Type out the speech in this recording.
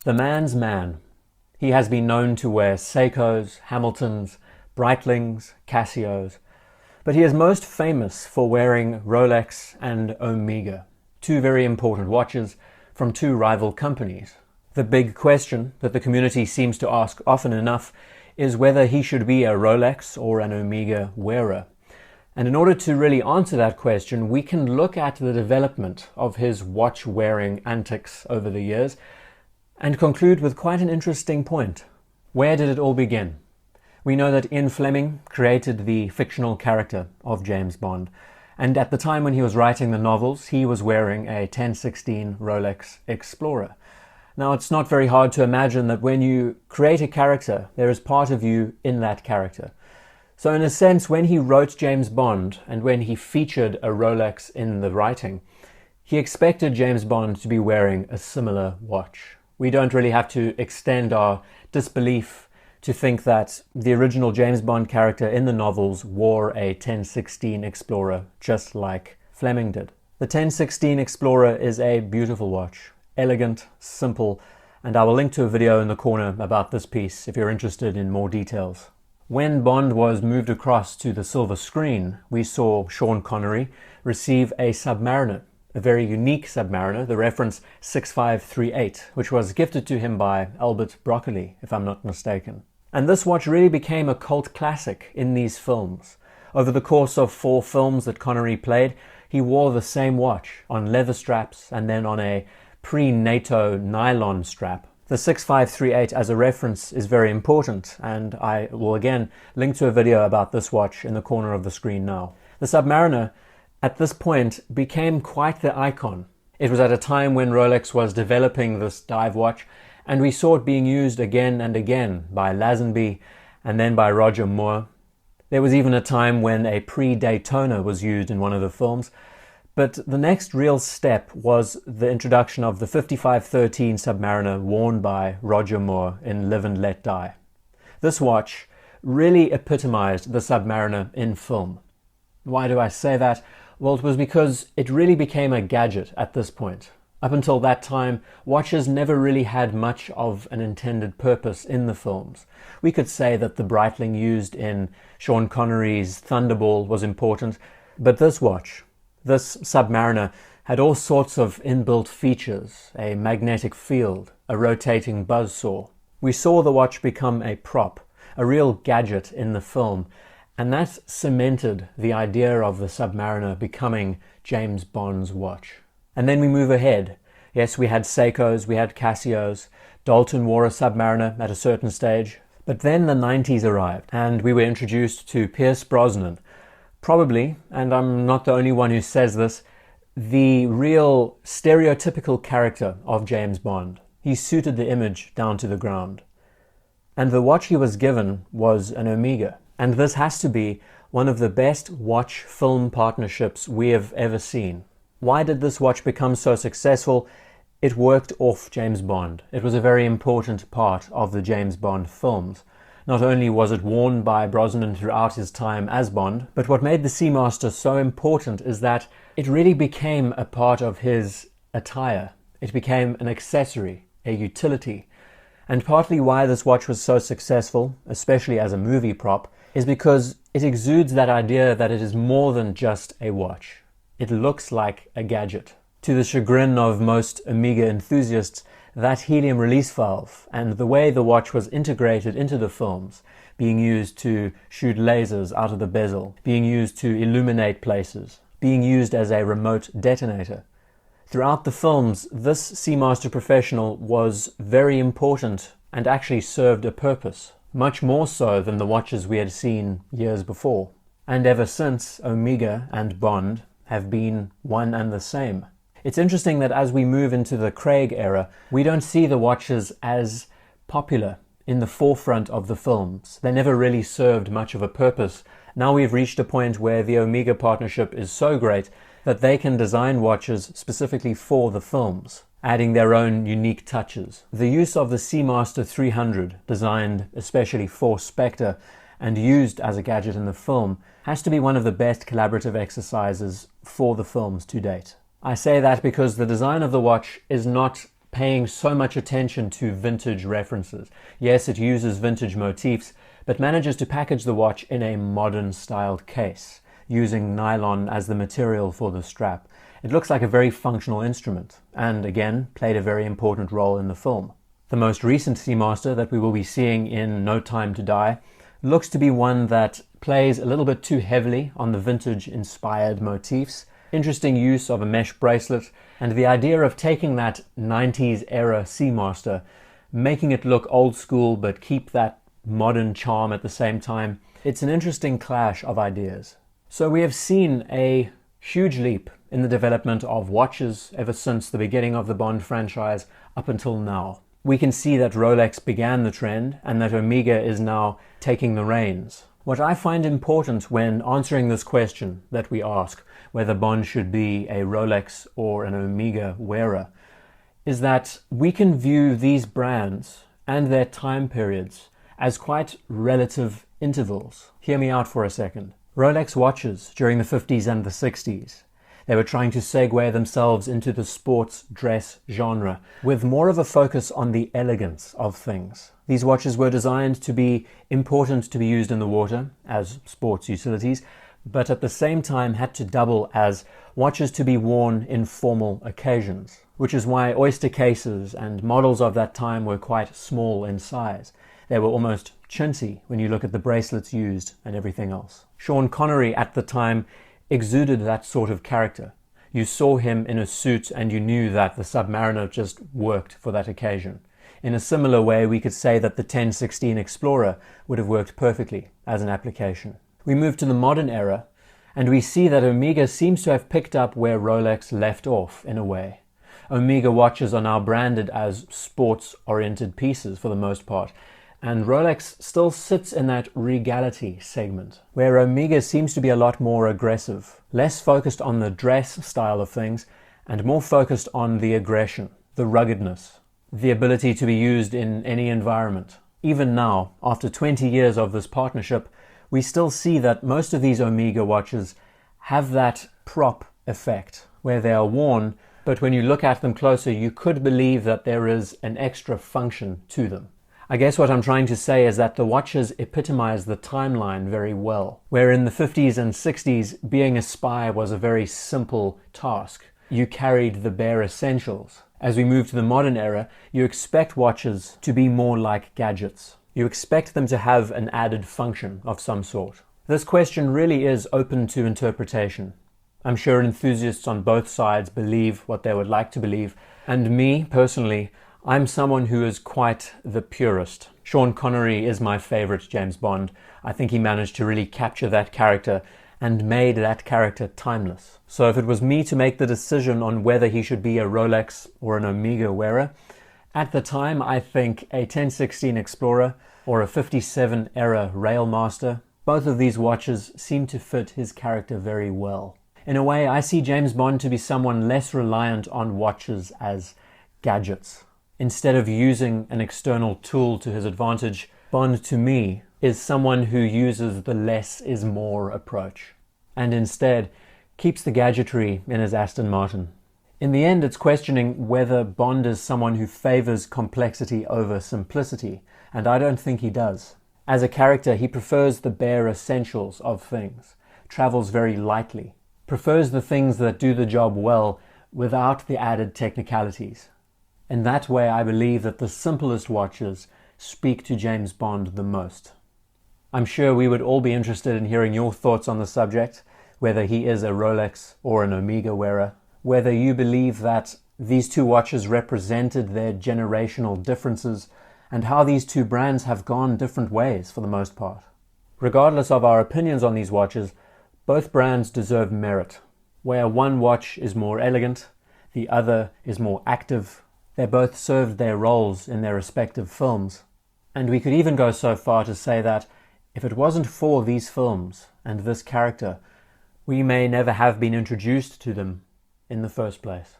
The man's man. He has been known to wear Seikos, Hamiltons, Breitlings, Casios, but he is most famous for wearing Rolex and Omega, two very important watches from two rival companies. The big question that the community seems to ask often enough is whether he should be a Rolex or an Omega wearer. And in order to really answer that question, we can look at the development of his watch-wearing antics over the years and conclude with quite an interesting point. Where did it all begin? We know that Ian Fleming created the fictional character of James Bond, and at the time when he was writing the novels, he was wearing a 1016 Rolex Explorer. Now, it's not very hard to imagine that when you create a character, there is part of you in that character. So in a sense, when he wrote James Bond and when he featured a Rolex in the writing, he expected James Bond to be wearing a similar watch. We don't really have to extend our disbelief to think that the original James Bond character in the novels wore a 1016 Explorer just like Fleming did. The 1016 Explorer is a beautiful watch, elegant, simple, and I will link to a video in the corner about this piece if you're interested in more details. When Bond was moved across to the silver screen, we saw Sean Connery receive a Submariner, a very unique Submariner, the reference 6538, which was gifted to him by Albert Broccoli, if I'm not mistaken. And this watch really became a cult classic in these films. Over the course of 4 films that Connery played, he wore the same watch on leather straps and then on a pre-NATO nylon strap. The 6538 as a reference is very important, and I will again link to a video about this watch in the corner of the screen now. The Submariner at this point became quite the icon. It was at a time when Rolex was developing this dive watch, and we saw it being used again and again by Lazenby and then by Roger Moore. There was even a time when a pre-Daytona was used in one of the films. But the next real step was the introduction of the 5513 Submariner worn by Roger Moore in Live and Let Die. This watch really epitomized the Submariner in film. Why do I say that? Well, it was because it really became a gadget at this point. Up until that time, watches never really had much of an intended purpose in the films. We could say that the Breitling used in Sean Connery's Thunderball was important, but this watch, this Submariner, had all sorts of inbuilt features, a magnetic field, a rotating buzzsaw. We saw the watch become a prop, a real gadget in the film, and that cemented the idea of the Submariner becoming James Bond's watch. And then we move ahead. Yes, we had Seikos, we had Casios, Dalton wore a Submariner at a certain stage, but then the 90s arrived, and we were introduced to Pierce Brosnan, probably, and I'm not the only one who says this, the real stereotypical character of James Bond. He suited the image down to the ground. And the watch he was given was an Omega. And this has to be one of the best watch-film partnerships we have ever seen. Why did this watch become so successful? It worked off James Bond. It was a very important part of the James Bond films. Not only was it worn by Brosnan throughout his time as Bond, but what made the Seamaster so important is that it really became a part of his attire. It became an accessory, a utility. And partly why this watch was so successful, especially as a movie prop, is because it exudes that idea that it is more than just a watch. It looks like a gadget. To the chagrin of most Omega enthusiasts, that helium release valve and the way the watch was integrated into the films, being used to shoot lasers out of the bezel, being used to illuminate places, being used as a remote detonator. Throughout the films, this Seamaster professional was very important and actually served a purpose, much more so than the watches we had seen years before. And ever since, Omega and Bond have been one and the same. It's interesting that as we move into the Craig era, we don't see the watches as popular in the forefront of the films. They never really served much of a purpose. Now we've reached a point where the Omega partnership is so great that they can design watches specifically for the films, adding their own unique touches. The use of the Seamaster 300, designed especially for Spectre and used as a gadget in the film, has to be one of the best collaborative exercises for the films to date. I say that because the design of the watch is not paying so much attention to vintage references. Yes, it uses vintage motifs, but manages to package the watch in a modern styled case, using nylon as the material for the strap. It looks like a very functional instrument, and again, played a very important role in the film. The most recent Seamaster that we will be seeing in No Time to Die looks to be one that plays a little bit too heavily on the vintage-inspired motifs. Interesting use of a mesh bracelet, and the idea of taking that 90s era Seamaster, making it look old school but keep that modern charm at the same time. It's an interesting clash of ideas. So we have seen a huge leap in the development of watches ever since the beginning of the Bond franchise up until now. We can see that Rolex began the trend and that Omega is now taking the reins. What I find important when answering this question that we ask, whether Bond should be a Rolex or an Omega wearer, is that we can view these brands and their time periods as quite relative intervals. Hear me out for a second. Rolex watches during the 50s and the 60s, they were trying to segue themselves into the sports dress genre with more of a focus on the elegance of things. These watches were designed to be important to be used in the water as sports utilities, but at the same time had to double as watches to be worn in formal occasions, which is why oyster cases and models of that time were quite small in size. They were almost chintzy when you look at the bracelets used and everything else. Sean Connery at the time exuded that sort of character. You saw him in a suit and you knew that the Submariner just worked for that occasion. In a similar way, we could say that the 1016 Explorer would have worked perfectly as an application. We move to the modern era, and we see that Omega seems to have picked up where Rolex left off in a way. Omega watches are now branded as sports-oriented pieces for the most part, and Rolex still sits in that regality segment, where Omega seems to be a lot more aggressive, less focused on the dress style of things, and more focused on the aggression, the ruggedness, the ability to be used in any environment. Even now, after 20 years of this partnership, we still see that most of these Omega watches have that prop effect, where they are worn, but when you look at them closer, you could believe that there is an extra function to them. I guess what I'm trying to say is that the watches epitomize the timeline very well, where in the 50s and 60s, being a spy was a very simple task. You carried the bare essentials. As we move to the modern era, you expect watches to be more like gadgets. You expect them to have an added function of some sort. This question really is open to interpretation. I'm sure enthusiasts on both sides believe what they would like to believe, and me, personally, I'm someone who is quite the purist. Sean Connery is my favorite James Bond. I think he managed to really capture that character and made that character timeless. So if it was me to make the decision on whether he should be a Rolex or an Omega wearer, at the time I think a 1016 Explorer or a 57 era Railmaster, both of these watches seem to fit his character very well. In a way, I see James Bond to be someone less reliant on watches as gadgets. Instead of using an external tool to his advantage, Bond to me is someone who uses the less is more approach, and instead keeps the gadgetry in his Aston Martin. In the end, it's questioning whether Bond is someone who favors complexity over simplicity, and I don't think he does. As a character, he prefers the bare essentials of things, travels very lightly, prefers the things that do the job well without the added technicalities. In that way, I believe that the simplest watches speak to James Bond the most. I'm sure we would all be interested in hearing your thoughts on the subject, whether he is a Rolex or an Omega wearer, whether you believe that these two watches represented their generational differences, and how these two brands have gone different ways for the most part. Regardless of our opinions on these watches, both brands deserve merit. Where one watch is more elegant, the other is more active. They both served their roles in their respective films. And we could even go so far to say that if it wasn't for these films and this character, we may never have been introduced to them in the first place.